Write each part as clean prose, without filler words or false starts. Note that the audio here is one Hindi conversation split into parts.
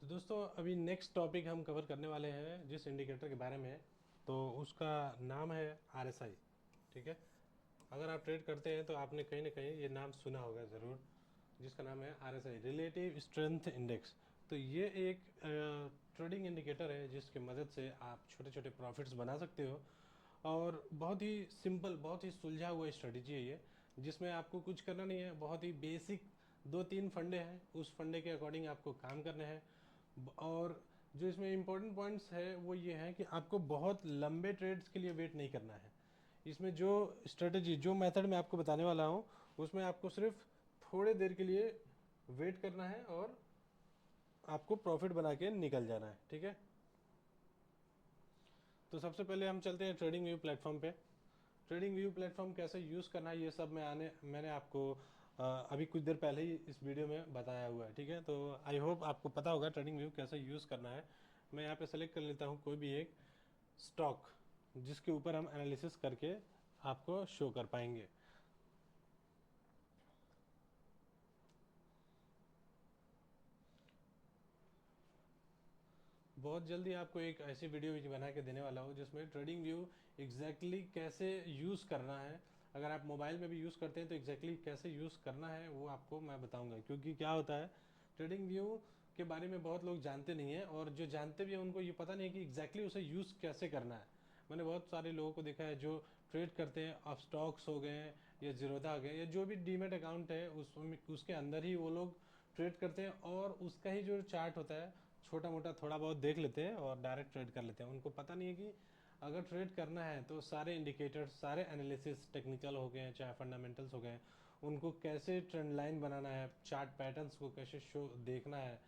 तो दोस्तों अभी नेक्स्ट टॉपिक हम कवर करने वाले हैं जिस इंडिकेटर के बारे में, तो उसका नाम है RSI। ठीक है, अगर आप ट्रेड करते हैं तो आपने कहीं ना कहीं ये नाम सुना होगा ज़रूर, जिसका नाम है RSI, रिलेटिव स्ट्रेंथ इंडेक्स। तो ये एक ट्रेडिंग इंडिकेटर है जिसकी मदद से आप छोटे छोटे प्रॉफिट्स बना सकते हो। और बहुत ही सिंपल, बहुत ही सुलझा हुआ स्ट्रेटजी है ये, जिसमें आपको कुछ करना नहीं है। बहुत ही बेसिक दो तीन फंडे हैं, उस फंडे के अकॉर्डिंग आपको काम करने हैं। और जो इसमें इम्पोर्टेंट पॉइंट्स है वो ये है कि आपको बहुत लंबे ट्रेड्स के लिए वेट नहीं करना है। इसमें जो स्ट्रेटजी, जो मेथड मैं आपको बताने वाला हूँ, उसमें आपको सिर्फ थोड़े देर के लिए वेट करना है और आपको प्रॉफिट बना के निकल जाना है। ठीक है, तो सबसे पहले हम चलते हैं ट्रेडिंग व्यू प्लेटफॉर्म पे। ट्रेडिंग व्यू प्लेटफॉर्म कैसे यूज़ करना है ये सब मैंने आपको अभी कुछ देर पहले ही इस वीडियो में बताया हुआ है। ठीक है, तो आई होप आपको पता होगा ट्रेडिंग व्यू कैसे यूज़ करना है। मैं यहाँ पे सेलेक्ट कर लेता हूँ कोई भी एक स्टॉक जिसके ऊपर हम एनालिसिस करके आपको शो कर पाएंगे। बहुत जल्दी आपको एक ऐसी वीडियो बना के देने वाला हूँ जिसमें ट्रेडिंग व्यू एग्जैक्टली कैसे यूज़ करना है। अगर आप मोबाइल में भी यूज़ करते हैं तो एग्जैक्टली कैसे यूज़ करना है वो आपको मैं बताऊंगा। क्योंकि क्या होता है, ट्रेडिंग व्यू के बारे में बहुत लोग जानते नहीं हैं, और जो जानते भी हैं उनको ये पता नहीं है कि एग्जैक्टली उसे यूज़ कैसे करना है। मैंने बहुत सारे लोगों को देखा है जो ट्रेड करते हैं, अब स्टॉक्स हो गए या जीरोधा हो गए या जो भी डीमेट अकाउंट है उसके अंदर ही वो लोग ट्रेड करते हैं, और उसका ही जो चार्ट होता है छोटा मोटा थोड़ा बहुत देख लेते हैं और डायरेक्ट ट्रेड कर लेते हैं। उनको पता नहीं है कि अगर ट्रेड करना है तो सारे इंडिकेटर्स, सारे एनालिसिस, टेक्निकल हो गए चाहे फंडामेंटल्स हो गए, उनको कैसे ट्रेंड लाइन बनाना है, चार्ट पैटर्न्स को कैसे शो देखना है,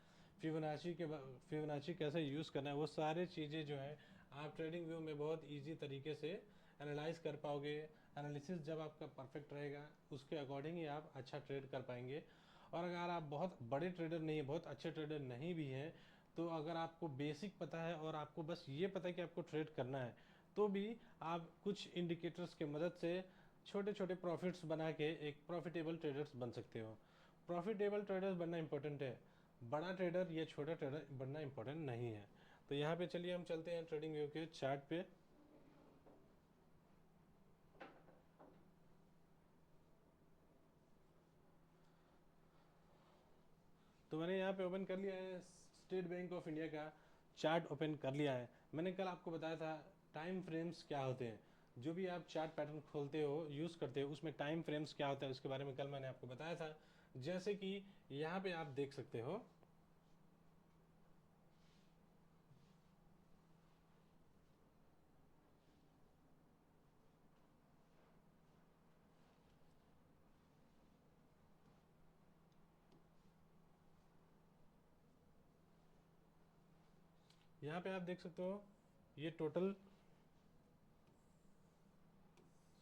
फिबोनाची कैसे यूज़ करना है, वो सारी चीज़ें जो है आप ट्रेडिंग व्यू में बहुत ईजी तरीके से एनालाइज कर पाओगे। एनालिसिस जब आपका परफेक्ट रहेगा उसके अकॉर्डिंग ही आप अच्छा ट्रेड कर पाएंगे। और अगर आप बहुत बड़े ट्रेडर नहीं है, बहुत अच्छे ट्रेडर नहीं भी हैं, तो अगर आपको बेसिक पता है और आपको बस ये पता है कि आपको ट्रेड करना है, तो भी आप कुछ इंडिकेटर्स के मदद से छोटे छोटे प्रॉफिट्स बना के एक प्रॉफिटेबल ट्रेडर्स बन सकते हो। प्रॉफिटेबल ट्रेडर्स बनना इंपॉर्टेंट है, बड़ा ट्रेडर या छोटा ट्रेडर बनना इंपॉर्टेंट नहीं है। तो यहाँ पे चलिए हम चलते हैं ट्रेडिंग व्यू के चार्ट पे। तो मैंने यहाँ पे ओपन कर लिया है, स्टेट बैंक ऑफ इंडिया का चार्ट ओपन कर लिया है। मैंने कल आपको बताया था टाइम फ्रेम्स क्या होते हैं। जो भी आप चार्ट पैटर्न खोलते हो, यूज़ करते हो, उसमें टाइम फ्रेम्स क्या होता है उसके बारे में कल मैंने आपको बताया था। जैसे कि यहाँ पे आप देख सकते हो, यहाँ पे आप देख सकते हो ये टोटल,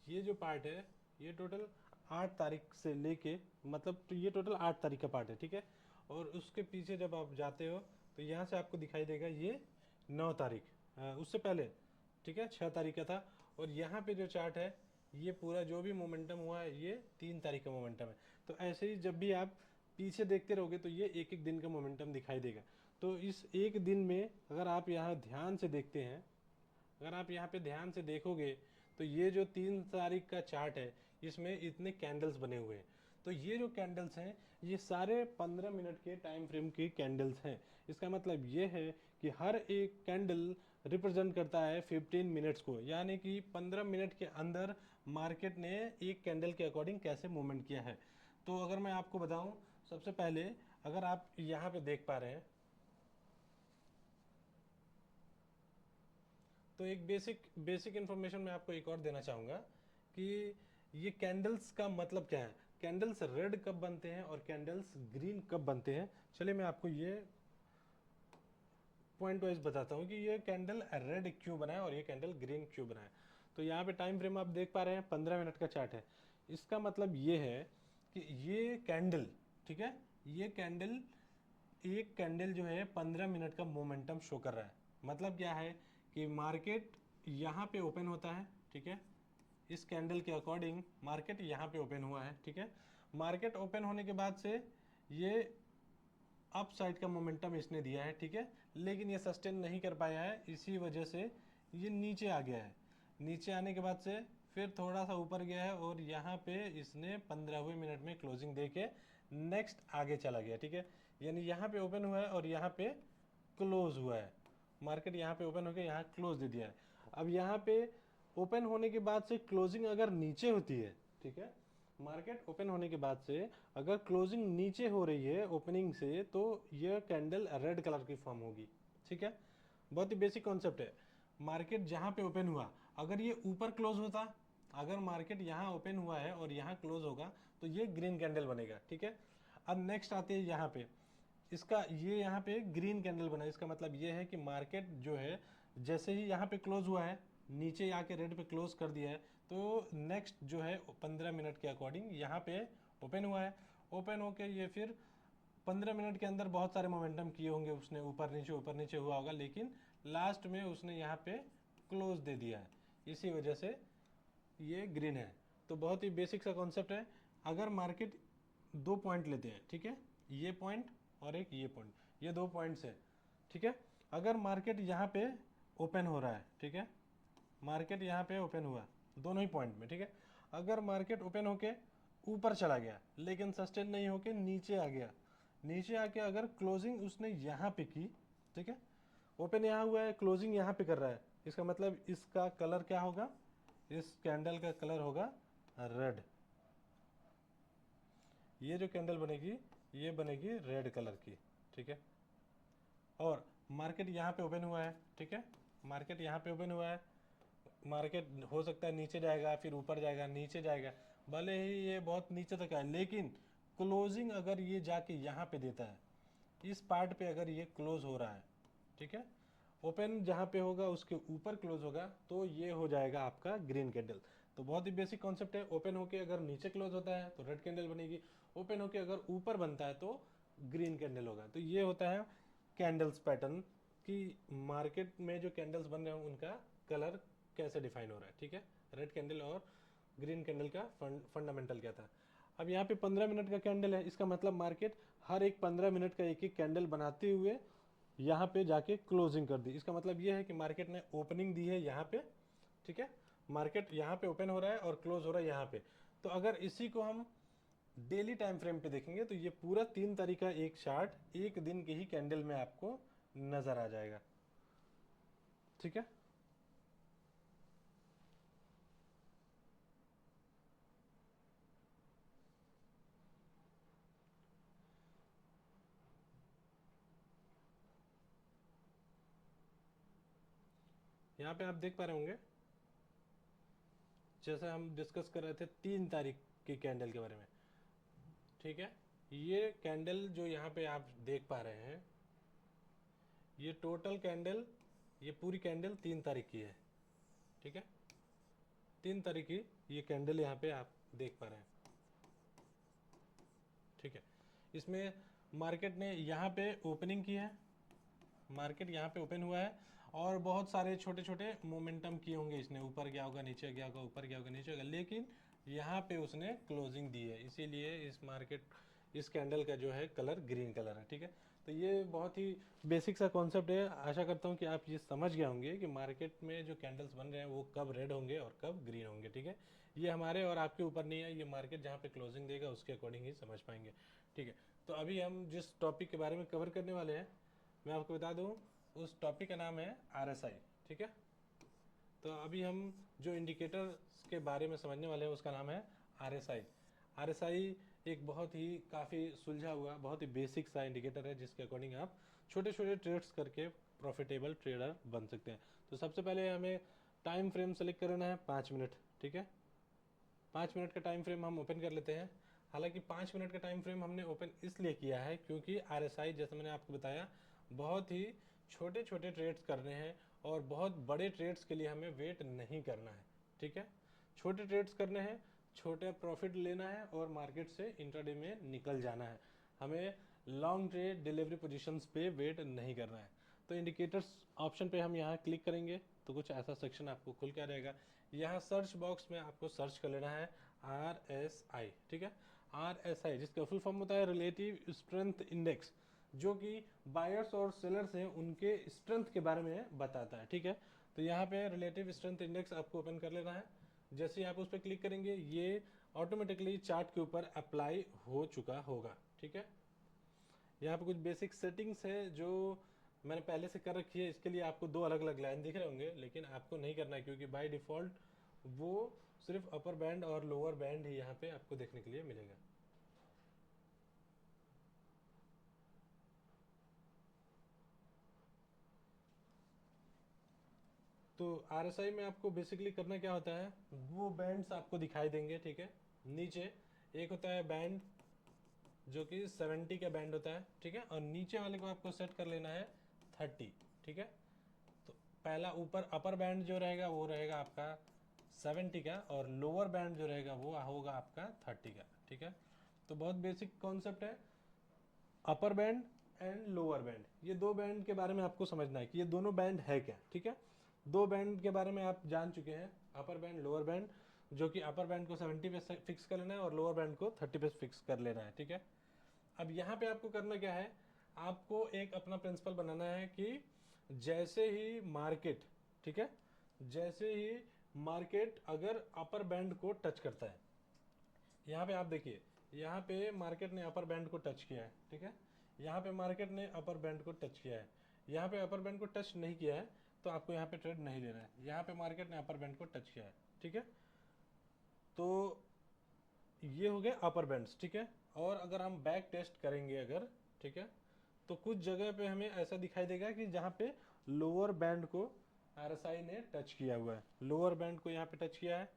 ये जो पार्ट है ये टोटल 8 तारीख से लेके, मतलब तो ये टोटल 8 तारीख का पार्ट है। ठीक है, और उसके पीछे जब आप जाते हो तो यहाँ से आपको दिखाई देगा ये 9 तारीख, उससे पहले, ठीक है, 6 तारीख का था। और यहाँ पे जो चार्ट है ये पूरा जो भी मोमेंटम हुआ है ये 3 तारीख का मोमेंटम है। तो ऐसे ही जब भी आप पीछे देखते रहोगे तो ये एक एक दिन का मोमेंटम दिखाई देगा। तो इस एक दिन में अगर आप यहाँ ध्यान से देखते हैं, अगर आप यहाँ पे ध्यान से देखोगे तो ये जो 3 तारीख का चार्ट है इसमें इतने कैंडल्स बने हुए हैं। तो ये जो कैंडल्स हैं ये सारे 15 मिनट के टाइम फ्रेम की कैंडल्स हैं। इसका मतलब ये है कि हर एक कैंडल रिप्रेजेंट करता है 15 मिनट्स को, यानी कि 15 मिनट के अंदर मार्केट ने एक कैंडल के अकॉर्डिंग कैसे मूवमेंट किया है। तो अगर मैं आपको बताऊं, सबसे पहले अगर आप यहाँ पे देख पा रहे हैं तो एक बेसिक बेसिक इन्फॉर्मेशन मैं आपको एक और देना चाहूँगा कि ये कैंडल्स का मतलब क्या है। कैंडल्स रेड कब बनते हैं और कैंडल्स ग्रीन कब बनते हैं, चलिए मैं आपको ये पॉइंट वाइज बताता हूँ कि ये कैंडल रेड क्यों बना है और ये कैंडल ग्रीन क्यों बना है। तो यहाँ पे टाइम फ्रेम आप देख पा रहे हैं, 15 मिनट का चार्ट है। इसका मतलब ये है कि ये कैंडल, ठीक है, ये कैंडल, एक कैंडल जो है 15 मिनट का मोमेंटम शो कर रहा है। मतलब क्या है कि मार्केट यहाँ पे ओपन होता है, ठीक है, इस कैंडल के अकॉर्डिंग मार्केट यहाँ पे ओपन हुआ है। ठीक है, मार्केट ओपन होने के बाद से ये अप साइड का मोमेंटम इसने दिया है, ठीक है, लेकिन ये सस्टेन नहीं कर पाया है, इसी वजह से ये नीचे आ गया है। नीचे आने के बाद से फिर थोड़ा सा ऊपर गया है और यहाँ पे इसने 15वें मिनट में क्लोजिंग दे के नेक्स्ट आगे चला गया, ठीक है। यानी यहाँ पे ओपन हुआ है और यहाँ पे क्लोज हुआ है। मार्केट यहाँ पे ओपन होकर यहाँ क्लोज दे दिया है। अब यहाँ पे ओपन होने के बाद से क्लोजिंग अगर नीचे होती है, ठीक है, मार्केट ओपन होने के बाद से अगर क्लोजिंग नीचे हो रही है ओपनिंग से, तो यह कैंडल रेड कलर की फॉर्म होगी, ठीक है। बहुत ही बेसिक कॉन्सेप्ट है। मार्केट जहाँ पे ओपन हुआ, अगर ये ऊपर क्लोज होता, अगर मार्केट यहाँ ओपन हुआ है और यहाँ क्लोज होगा तो ये ग्रीन कैंडल बनेगा, ठीक है। अब नेक्स्ट आते हैं यहाँ पे, इसका ये यहाँ पे ग्रीन कैंडल बना, इसका मतलब ये है कि मार्केट जो है जैसे ही यहाँ पे क्लोज हुआ है, नीचे आके रेड पे क्लोज कर दिया है, तो नेक्स्ट जो है 15 मिनट के अकॉर्डिंग यहाँ पे ओपन हुआ है। ओपन होके ये फिर 15 मिनट के अंदर बहुत सारे मोमेंटम किए होंगे उसने, ऊपर नीचे हुआ होगा, लेकिन लास्ट में उसने यहाँ पे क्लोज दे दिया है, इसी वजह से ये ग्रीन है। तो बहुत ही बेसिक सा कॉन्सेप्ट है। अगर मार्केट 2 पॉइंट लेते हैं, ठीक है, ये पॉइंट और एक ये पॉइंट, ये 2 पॉइंट्स है, ठीक है। अगर मार्केट यहाँ पे ओपन हो रहा है, ठीक है, मार्केट यहाँ पे ओपन हुआ दोनों ही पॉइंट में, ठीक है। अगर मार्केट ओपन होके ऊपर चला गया लेकिन सस्टेन नहीं होके नीचे आ गया, नीचे आके अगर क्लोजिंग उसने यहाँ पे की, ठीक है, ओपन यहाँ हुआ है, क्लोजिंग यहाँ पे कर रहा है, इसका मतलब इसका कलर क्या होगा, इस कैंडल का कलर होगा रेड। ये जो कैंडल बनेगी ये बनेगी रेड कलर की, ठीक है। और मार्केट यहाँ पे ओपन हुआ है, ठीक है, मार्केट यहाँ पे ओपन हुआ है, मार्केट हो सकता है नीचे जाएगा, फिर ऊपर जाएगा, नीचे जाएगा, भले ही ये बहुत नीचे तक आए, लेकिन क्लोजिंग अगर ये जाके यहाँ पे देता है, इस पार्ट पे अगर ये क्लोज हो रहा है, ठीक है, ओपन जहाँ पे होगा उसके ऊपर क्लोज होगा, तो ये हो जाएगा आपका ग्रीन कैंडल। तो बहुत ही बेसिक कॉन्सेप्ट है। ओपन होके अगर नीचे क्लोज होता है तो रेड कैंडल बनेगी, ओपन होके अगर ऊपर बनता है तो ग्रीन कैंडल होगा। तो ये होता है कैंडल्स पैटर्न कि मार्केट में जो कैंडल्स बन रहे हैं उनका कलर कैसे डिफाइन हो रहा है, ठीक है। रेड कैंडल और ग्रीन कैंडल का फंडामेंटल क्या था। अब यहाँ पे 15 मिनट का कैंडल है, इसका मतलब मार्केट हर एक 15 मिनट का एक एक कैंडल बनाते हुए यहाँ पे जाके क्लोजिंग कर दी। इसका मतलब ये है कि मार्केट ने ओपनिंग दी है यहाँ पे, ठीक है, मार्केट यहाँ पे ओपन हो रहा है और क्लोज हो रहा है यहाँ पे। तो अगर इसी को हम डेली टाइम फ्रेम पे देखेंगे तो ये पूरा 3 तारीख का एक चार्ट एक दिन के ही कैंडल में आपको नजर आ जाएगा, ठीक है। यहाँ पे आप देख पा रहे होंगे, जैसे हम डिस्कस कर रहे थे 3 तारीख की कैंडल के बारे में, ठीक है। ये कैंडल जो यहाँ पे आप देख पा रहे हैं, ये टोटल कैंडल, ये पूरी कैंडल 3 तारीख की है, ठीक है। 3 तारीख की ये कैंडल यहाँ पे आप देख पा रहे हैं, ठीक है। इसमें मार्केट ने यहाँ पे ओपनिंग की है, मार्केट यहाँ पे ओपन हुआ है और बहुत सारे छोटे छोटे मोमेंटम किए होंगे इसने, ऊपर गया होगा, नीचे गया होगा, ऊपर गया होगा, नीचे होगा, लेकिन यहाँ पे उसने क्लोजिंग दी है, इसीलिए इस मार्केट, इस कैंडल का जो है कलर ग्रीन कलर है, ठीक है। तो ये बहुत ही बेसिक सा कॉन्सेप्ट है। आशा करता हूँ कि आप ये समझ गए होंगे कि मार्केट में जो कैंडल्स बन रहे हैं वो कब रेड होंगे और कब ग्रीन होंगे, ठीक है। ये हमारे और आपके ऊपर नहीं है, ये मार्केट जहाँ पे क्लोजिंग देगा उसके अकॉर्डिंग ही समझ पाएंगे, ठीक है। तो अभी हम जिस टॉपिक के बारे में कवर करने वाले हैं, मैं आपको बता दूं, उस टॉपिक का नाम है RSI, ठीक है। तो अभी हम जो इंडिकेटर्स के बारे में समझने वाले हैं उसका नाम है RSI। RSI एक बहुत ही काफ़ी सुलझा हुआ, बहुत ही बेसिक सा इंडिकेटर है जिसके अकॉर्डिंग आप छोटे छोटे ट्रेड्स करके प्रॉफिटेबल ट्रेडर बन सकते हैं। तो सबसे पहले हमें टाइम फ्रेम सेलेक्ट करना है 5 मिनट, ठीक है। 5 मिनट का टाइम फ्रेम हम ओपन कर लेते हैं। हालांकि 5 मिनट का टाइम फ्रेम हमने ओपन इसलिए किया है क्योंकि RSI, जैसे मैंने आपको बताया, बहुत ही छोटे छोटे ट्रेड्स करने हैं और बहुत बड़े ट्रेड्स के लिए हमें वेट नहीं करना है, ठीक है। छोटे ट्रेड्स करने हैं, छोटे प्रॉफिट लेना है और मार्केट से इंट्राडे में निकल जाना है। हमें लॉन्ग ट्रेड डिलीवरी पोजीशंस पे वेट नहीं करना है। तो इंडिकेटर्स ऑप्शन पे हम यहाँ क्लिक करेंगे तो कुछ ऐसा सेक्शन आपको खुल के आ जाएगा। यहाँ सर्च बॉक्स में आपको सर्च कर लेना है RSI, ठीक है। RSI जिसका फुल फॉर्म होता है रिलेटिव स्ट्रेंथ इंडेक्स। जो कि बायर्स और सेलर्स हैं उनके स्ट्रेंथ के बारे में बताता है। ठीक है, तो यहाँ पे रिलेटिव स्ट्रेंथ इंडेक्स आपको ओपन कर लेना है। जैसे ही आप उस पर क्लिक करेंगे ये ऑटोमेटिकली चार्ट के ऊपर अप्लाई हो चुका होगा। ठीक है, यहाँ पे कुछ बेसिक सेटिंग्स है जो मैंने पहले से कर रखी है। इसके लिए आपको दो अलग अलग लाइन दिख रहे होंगे, लेकिन आपको नहीं करना है क्योंकि बाय डिफ़ॉल्ट वो सिर्फ अपर बैंड और लोअर बैंड ही यहाँ पे आपको देखने के लिए मिलेगा। तो आरएसआई में आपको बेसिकली करना क्या होता है, वो बैंड्स आपको दिखाई देंगे। ठीक है, नीचे एक होता है बैंड जो कि 70 का बैंड होता है। ठीक है, और नीचे वाले को आपको सेट कर लेना है 30। ठीक है, तो पहला ऊपर अपर बैंड जो रहेगा वो रहेगा आपका 70 का, और लोअर बैंड जो रहेगा वो होगा आपका 30 का। ठीक है, तो बहुत बेसिक कॉन्सेप्ट है। Upper band and lower band, ये दो बैंड के बारे में आपको समझना है कि ये दोनों बैंड है क्या। ठीक है, दो बैंड के बारे में आप जान चुके हैं, अपर बैंड लोअर बैंड, जो कि अपर बैंड को 70 पे फिक्स कर लेना है और लोअर बैंड को 30 पे फिक्स कर लेना है। ठीक है, अब यहाँ पे आपको करना क्या है, आपको एक अपना प्रिंसिपल बनाना है कि जैसे ही मार्केट, ठीक है, जैसे ही मार्केट अगर अपर बैंड को टच करता है, यहाँ पे आप देखिए, यहाँ पे मार्केट ने अपर बैंड को टच किया है। ठीक है, यहाँ पे मार्केट ने अपर बैंड को टच किया है, यहाँ पे अपर बैंड को टच नहीं किया है तो आपको यहाँ पे ट्रेड नहीं लेना है। यहाँ पे मार्केट ने अपर बैंड को टच किया है। ठीक है, तो ये हो गया अपर बैंड्स। ठीक है, और अगर हम बैक टेस्ट करेंगे अगर, ठीक है, तो कुछ जगह पे हमें ऐसा दिखाई देगा कि जहाँ पे लोअर बैंड को आरएसआई ने टच किया हुआ है, लोअर बैंड को यहाँ पे टच किया है,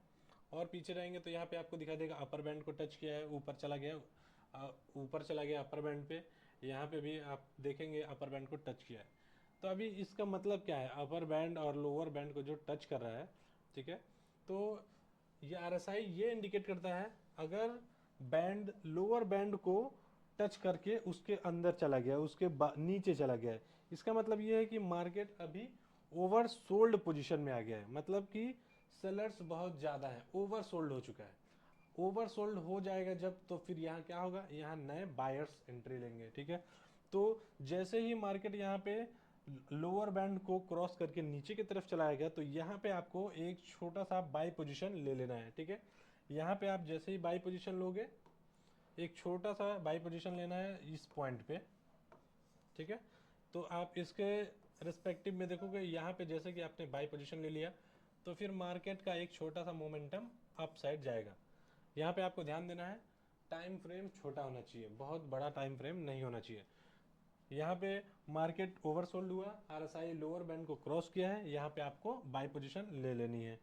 और पीछे रहेंगे तो यहाँ पे आपको दिखाई देगा अपर बैंड को टच किया है, ऊपर चला गया, ऊपर चला गया अपर बैंड पे, यहाँ पे भी आप देखेंगे अपर बैंड को टच किया है। तो अभी इसका मतलब क्या है, अपर बैंड और लोअर बैंड को जो टच कर रहा है, ठीक है, तो ये आरएसआई ये इंडिकेट करता है अगर बैंड लोअर बैंड को टच करके उसके अंदर चला गया, उसके नीचे चला गया है, इसका मतलब ये है कि मार्केट अभी ओवर सोल्ड पोजिशन में आ गया है, मतलब कि सेलर्स बहुत ज़्यादा है, ओवर सोल्ड हो चुका है। ओवर सोल्ड हो जाएगा जब, तो फिर यहाँ क्या होगा, यहाँ नए बायर्स एंट्री लेंगे। ठीक है, तो जैसे ही मार्केट यहाँ पे लोअर बैंड को क्रॉस करके नीचे की तरफ चलाया गया, तो यहाँ पे आपको एक छोटा सा बाई पोजीशन ले लेना है। ठीक है, यहाँ पे आप जैसे ही बाई पोजीशन लोगे, एक छोटा सा बाई पोजीशन लेना है इस पॉइंट पे। ठीक है, तो आप इसके रिस्पेक्टिव में देखोगे, यहाँ पे जैसे कि आपने बाई पोजीशन ले लिया, तो फिर मार्केट का एक छोटा सा मोमेंटम अप साइड जाएगा। यहाँ पे आपको ध्यान देना है, टाइम फ्रेम छोटा होना चाहिए, बहुत बड़ा टाइम फ्रेम नहीं होना चाहिए। यहाँ पे मार्केट ओवरसोल्ड हुआ, आरएसआई लोअर बैंड को क्रॉस किया है, यहाँ पे आपको बाई पोजीशन ले लेनी है।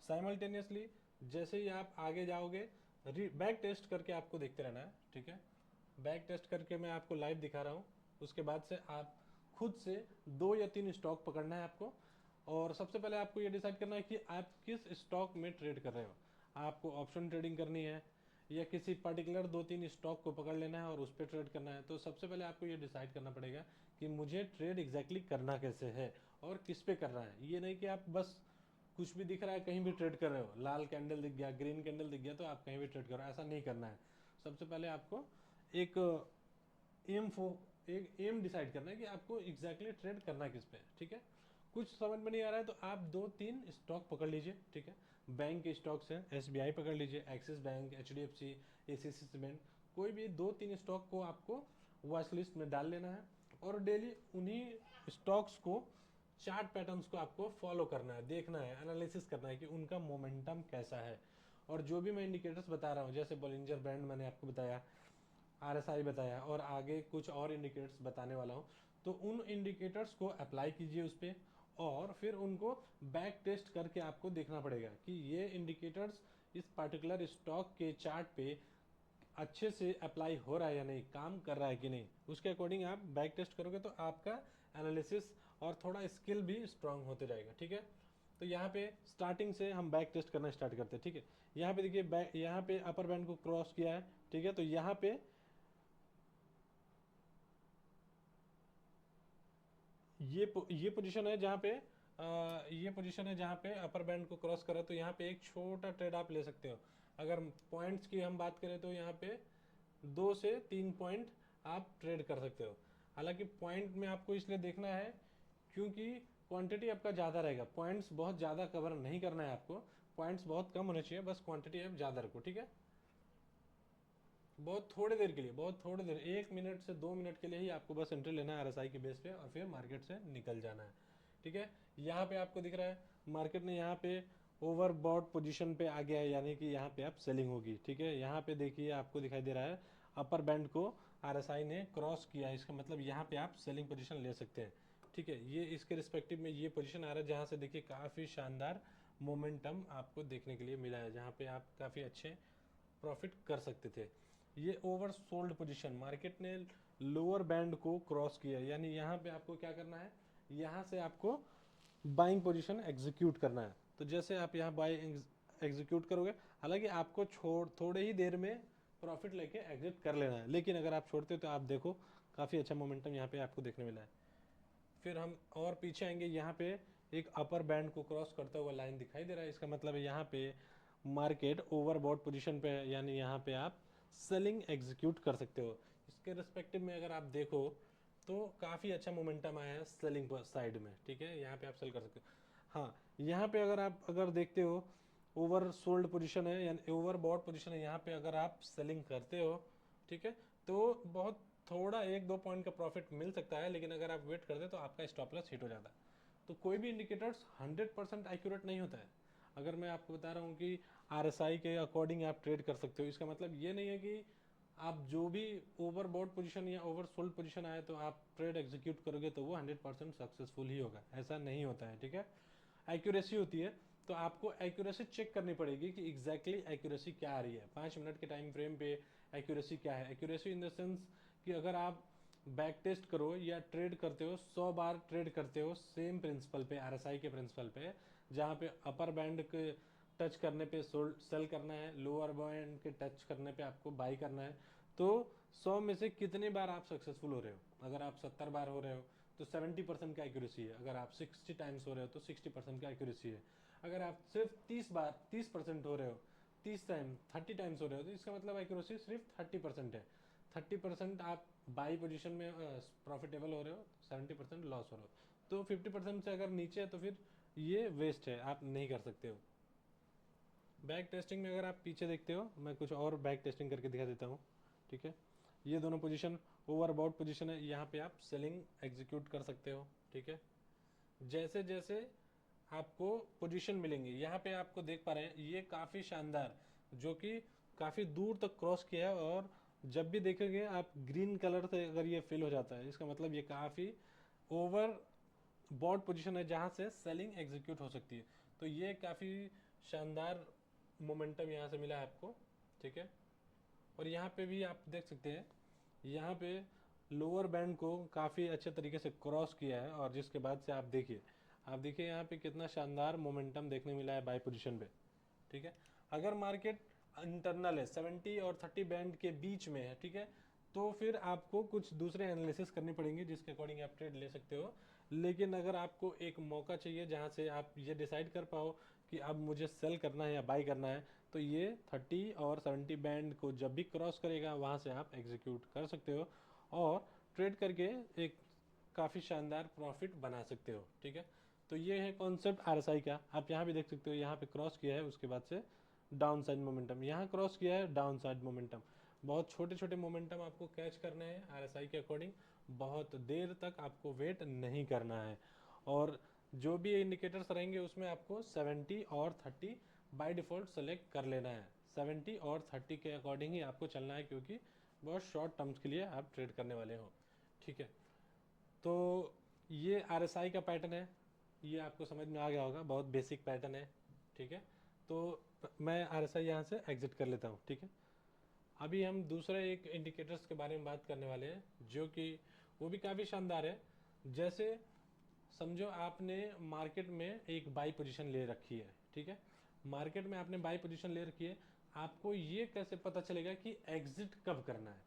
साइमल्टेनियसली जैसे ही आप आगे जाओगे, बैक टेस्ट करके आपको देखते रहना है। ठीक है, बैक टेस्ट करके मैं आपको लाइव दिखा रहा हूँ, उसके बाद से आप खुद से 2 या 3 स्टॉक पकड़ना है आपको। और सबसे पहले आपको ये डिसाइड करना है कि आप किस स्टॉक में ट्रेड कर रहे हो, आपको ऑप्शन ट्रेडिंग करनी है या किसी पर्टिकुलर 2-3 स्टॉक को पकड़ लेना है और उस पर ट्रेड करना है। तो सबसे पहले आपको ये डिसाइड करना पड़ेगा कि मुझे ट्रेड एग्जैक्टली करना कैसे है और किस पे करना है। ये नहीं कि आप बस कुछ भी दिख रहा है कहीं भी ट्रेड कर रहे हो, लाल कैंडल दिख गया, ग्रीन कैंडल दिख गया तो आप कहीं भी ट्रेड करो, ऐसा नहीं करना है। सबसे पहले आपको एक एक एम डिसाइड करना है कि आपको एग्जैक्टली ट्रेड करना किस पे है। ठीक है, कुछ समझ में नहीं आ रहा है तो आप 2-3 स्टॉक पकड़ लीजिए। ठीक है, बैंक के स्टॉक्स हैं, एसबीआई पकड़ लीजिए, axis bank, HDFC, ACC cement, कोई भी 2-3 स्टॉक को आपको वॉच लिस्ट में डाल लेना है और डेली उन्हीं स्टॉक्स को, चार्ट पैटर्न्स को आपको फॉलो करना है, देखना है, एनालिसिस करना है कि उनका मोमेंटम कैसा है। और जो भी मैं इंडिकेटर्स बता रहा हूँ, जैसे बॉलिंजर बैंड मैंने आपको बताया, आरएसआई बताया, और आगे कुछ और इंडिकेटर्स बताने वाला हूँ, तो उन इंडिकेटर्स को अप्लाई कीजिए उस पर, और फिर उनको बैक टेस्ट करके आपको देखना पड़ेगा कि ये इंडिकेटर्स इस पर्टिकुलर स्टॉक के चार्ट पे अच्छे से अप्लाई हो रहा है या नहीं, काम कर रहा है कि नहीं, उसके अकॉर्डिंग आप बैक टेस्ट करोगे तो आपका एनालिसिस और थोड़ा स्किल भी स्ट्रांग होते जाएगा। ठीक है, तो यहाँ पे स्टार्टिंग से हम बैक टेस्ट करना स्टार्ट करते हैं। ठीक है, यहाँ पे देखिए, बैक यहाँ पे अपर बैंड को क्रॉस किया है। ठीक है, तो यहाँ पे ये पोजीशन है जहाँ पे ये पोजीशन है जहाँ पे अपर बैंड को क्रॉस करा, तो यहाँ पे एक छोटा ट्रेड आप ले सकते हो। अगर पॉइंट्स की हम बात करें तो यहाँ पे 2 से 3 पॉइंट आप ट्रेड कर सकते हो। हालांकि पॉइंट में आपको इसलिए देखना है क्योंकि क्वांटिटी आपका ज़्यादा रहेगा, पॉइंट्स बहुत ज़्यादा कवर नहीं करना है आपको, पॉइंट्स बहुत कम होने चाहिए, बस क्वांटिटी आप ज़्यादा रखो, ठीक है। बहुत थोड़ी देर के लिए, बहुत थोड़ी देर, 1 मिनट से 2 मिनट के लिए ही आपको बस एंट्री लेना है आरएसआई के बेस पे और फिर मार्केट से निकल जाना है, ठीक है। यहाँ पे आपको दिख रहा है मार्केट ने यहाँ पे ओवरबॉट पोजीशन पे आ गया है, यानी कि यहाँ पे आप सेलिंग होगी, ठीक है। यहाँ पे देखिए आपको दिखाई दे रहा है अपर बैंड को आरएसआई ने क्रॉस किया है, इसका मतलब यहाँ पे आप सेलिंग पोजीशन ले सकते हैं, ठीक है। ये इसके रिस्पेक्टिव में ये पोजीशन आ रहा है जहाँ से देखिए काफ़ी शानदार मोमेंटम आपको देखने के लिए मिला है, जहाँ पे आप काफ़ी अच्छे प्रॉफिट कर सकते थे। ये ओवर सोल्ड पोजिशन, मार्केट ने लोअर बैंड को क्रॉस किया, यानी यहाँ पे आपको क्या करना है, यहाँ से आपको बाइंग पोजीशन एग्जीक्यूट करना है। तो जैसे आप यहाँ बाइंग एग्जीक्यूट करोगे, हालांकि आपको थोड़े ही देर में प्रॉफिट लेके एग्जिट कर लेना है, लेकिन अगर आप छोड़ते हो तो आप देखो काफ़ी अच्छा मोमेंटम यहाँ पे आपको देखने मिला है। फिर हम और पीछे आएंगे, यहाँ पे एक अपर बैंड को क्रॉस करता हुआ लाइन दिखाई दे रहा है, इसका मतलब है यहाँ पे मार्केट ओवरबॉट पोजीशन पे है, यानी यहाँ पे आप सेलिंग एग्जीक्यूट कर सकते हो। इसके रिस्पेक्टिव में अगर आप देखो तो काफ़ी अच्छा मोमेंटम आया है सेलिंग साइड में, ठीक है, यहाँ पे आप सेल कर सकते हो। हाँ, यहाँ पे अगर देखते हो ओवर सोल्ड पोजिशन है यानी ओवर बॉट पोजिशन है, यहाँ पे अगर आप सेलिंग करते हो, ठीक है, तो बहुत थोड़ा 1-2 पॉइंट का प्रॉफिट मिल सकता है, लेकिन अगर आप वेट करते तो आपका स्टॉप लॉस हिट हो जाता है। तो कोई भी इंडिकेटर्स 100% एक्यूरेट नहीं होता है। अगर मैं आपको बता रहा हूँ कि आरएसआई के अकॉर्डिंग आप ट्रेड कर सकते हो, इसका मतलब ये नहीं है कि आप जो भी ओवरबॉट पोजीशन या ओवर सोल्ड पोजीशन आए तो आप ट्रेड एग्जीक्यूट करोगे तो वो 100% सक्सेसफुल ही होगा, ऐसा नहीं होता है, ठीक है। एक्यूरेसी होती है, तो आपको एक्यूरेसी चेक करनी पड़ेगी कि एग्जैक्टली एक्यूरेसी क्या आ रही है 5 मिनट के टाइम फ्रेम पे। एक्यूरेसी क्या है, एक्यूरेसी इन द सेंस कि अगर आप बैक टेस्ट करो या ट्रेड करते हो, 100 बार ट्रेड करते हो सेम प्रिंसिपल पे, आरएसआई के प्रिंसिपल पे, जहाँ पे अपर बैंड के टच करने पे सेल करना है, लोअर बैंड के टच करने पे आपको बाई करना है, तो 100 में से कितने बार आप सक्सेसफुल हो रहे हो। अगर आप 70 बार हो रहे हो तो 70% का एक्यूरेसी है, अगर आप 60 टाइम्स हो रहे हो तो 60% का एक्यूरेसी है, अगर आप सिर्फ 30% हो रहे हो, 30 टाइम्स हो रहे हो, तो इसका मतलब एक्यूरेसी सिर्फ 30% है। 30% आप बाई पोजीशन में प्रॉफिटेबल हो रहे हो, 70% लॉस हो रहे हो, तो 50% से अगर नीचे है तो फिर ये वेस्ट है, आप नहीं कर सकते हो। बैक टेस्टिंग में अगर आप पीछे देखते हो, मैं कुछ और बैक टेस्टिंग करके दिखा देता हूँ, ठीक है। ये दोनों पोजीशन ओवरबॉट पोजीशन है, यहाँ पे आप सेलिंग एग्जीक्यूट कर सकते हो, ठीक है। जैसे जैसे आपको पोजीशन मिलेंगे, यहाँ पे आपको देख पा रहे हैं ये काफ़ी शानदार, जो कि काफ़ी दूर तक क्रॉस किया है, और जब भी देखेंगे आप ग्रीन कलर से अगर ये फिल हो जाता है, इसका मतलब ये काफ़ी ओवर बॉट पोजीशन है जहाँ से सेलिंग एग्जीक्यूट हो सकती है। तो ये काफ़ी शानदार मोमेंटम यहाँ से मिला है आपको, ठीक है। और यहाँ पे भी आप देख सकते हैं, यहाँ पे लोअर बैंड को काफ़ी अच्छे तरीके से क्रॉस किया है, और जिसके बाद से आप देखिए यहाँ पे कितना शानदार मोमेंटम देखने मिला है बाय पोजीशन पे, ठीक है। अगर मार्केट इंटरनल है 70 और 30 बैंड के बीच में है, ठीक है, तो फिर आपको कुछ दूसरे एनालिसिस करनी पड़ेंगे जिसके अकॉर्डिंग आप ट्रेड ले सकते हो। लेकिन अगर आपको एक मौका चाहिए जहाँ से आप ये डिसाइड कर पाओ कि अब मुझे सेल करना है या बाई करना है, तो ये 30 और 70 बैंड को जब भी क्रॉस करेगा वहाँ से आप एग्जीक्यूट कर सकते हो और ट्रेड करके एक काफ़ी शानदार प्रॉफिट बना सकते हो, ठीक है। तो ये है कॉन्सेप्ट आरएसआई का। आप यहाँ भी देख सकते हो, यहाँ पे क्रॉस किया है, उसके बाद से डाउन साइड मोमेंटम, यहाँ क्रॉस किया है, डाउन साइड मोमेंटम। बहुत छोटे छोटे मोमेंटम आपको कैच करने हैं आरएसआई के अकॉर्डिंग, बहुत देर तक आपको वेट नहीं करना है। और जो भी इंडिकेटर्स रहेंगे उसमें आपको 70 और 30 बाय डिफ़ॉल्ट सेलेक्ट कर लेना है। 70 और 30 के अकॉर्डिंग ही आपको चलना है, क्योंकि बहुत शॉर्ट टर्म्स के लिए आप ट्रेड करने वाले हो, ठीक है। तो ये आरएसआई का पैटर्न है, ये आपको समझ में आ गया होगा, बहुत बेसिक पैटर्न है, ठीक है। तो मैं आरएसआई यहाँ से एग्जिट कर लेता हूँ, ठीक है। अभी हम दूसरे एक इंडिकेटर्स के बारे में बात करने वाले हैं, जो कि वो भी काफ़ी शानदार है। जैसे समझो आपने मार्केट में एक बाई पोजीशन ले रखी है, ठीक है, मार्केट में आपने बाई पोजीशन ले रखी है, आपको ये कैसे पता चलेगा कि एग्जिट कब करना है।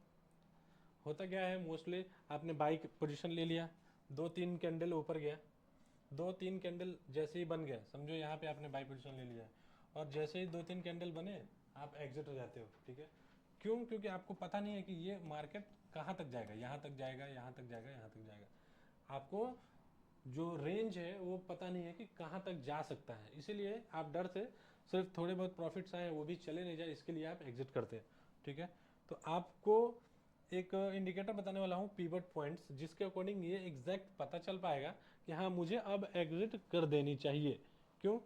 होता क्या है, मोस्टली आपने बाई पोजीशन ले लिया, 2-3 कैंडल ऊपर गया, 2-3 कैंडल जैसे ही बन गया, समझो यहाँ पे आपने बाई पोजीशन ले लिया, और जैसे ही 2-3 कैंडल बने आप एग्जिट हो जाते हो, ठीक है। क्यों? क्योंकि आपको पता नहीं है कि ये मार्केट कहाँ तक जाएगा, यहाँ तक जाएगा, यहाँ तक जाएगा, यहाँ तक जाएगा। आपको जो रेंज है वो पता नहीं है कि कहाँ तक जा सकता है, इसीलिए आप डर से सिर्फ थोड़े बहुत प्रॉफिट्स आए वो भी चले नहीं जाए, इसके लिए आप एग्जिट करते हैं। ठीक है, तो आपको एक इंडिकेटर बताने वाला हूँ पिवट पॉइंट्स, जिसके अकॉर्डिंग ये एग्जैक्ट पता चल पाएगा कि हाँ मुझे अब एग्जिट कर देनी चाहिए। क्यों?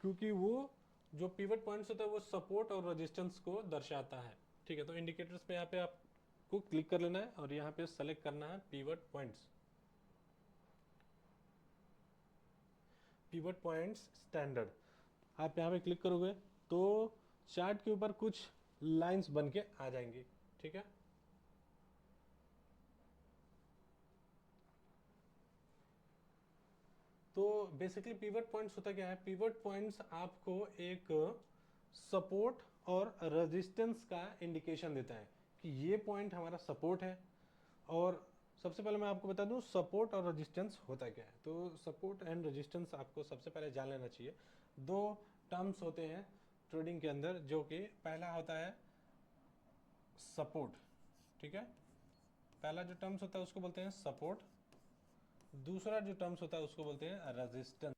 क्योंकि वो जो पिवट पॉइंट्स होता है वो सपोर्ट और रेजिस्टेंस को दर्शाता है। ठीक है, तो इंडिकेटर्स पे यहाँ पे आपको क्लिक कर लेना है और यहाँ पे सेलेक्ट करना है pivot points, pivot points standard. आप यहाँ पे क्लिक करोगे तो चार्ट के ऊपर कुछ लाइंस बन के आ जाएंगी। ठीक है, तो बेसिकली पिवट पॉइंट्स होता क्या है? पिवट पॉइंट्स आपको एक सपोर्ट और रेजिस्टेंस का इंडिकेशन देता है कि ये पॉइंट हमारा सपोर्ट है। और सबसे पहले मैं आपको बता दूं सपोर्ट और रेजिस्टेंस होता क्या है। तो सपोर्ट एंड रेजिस्टेंस आपको सबसे पहले जान लेना चाहिए। दो टर्म्स होते हैं ट्रेडिंग के अंदर, जो कि पहला होता है सपोर्ट। ठीक है, पहला जो टर्म्स होता है उसको बोलते हैं सपोर्ट, दूसरा जो टर्म्स होता है उसको बोलते हैं रेजिस्टेंस।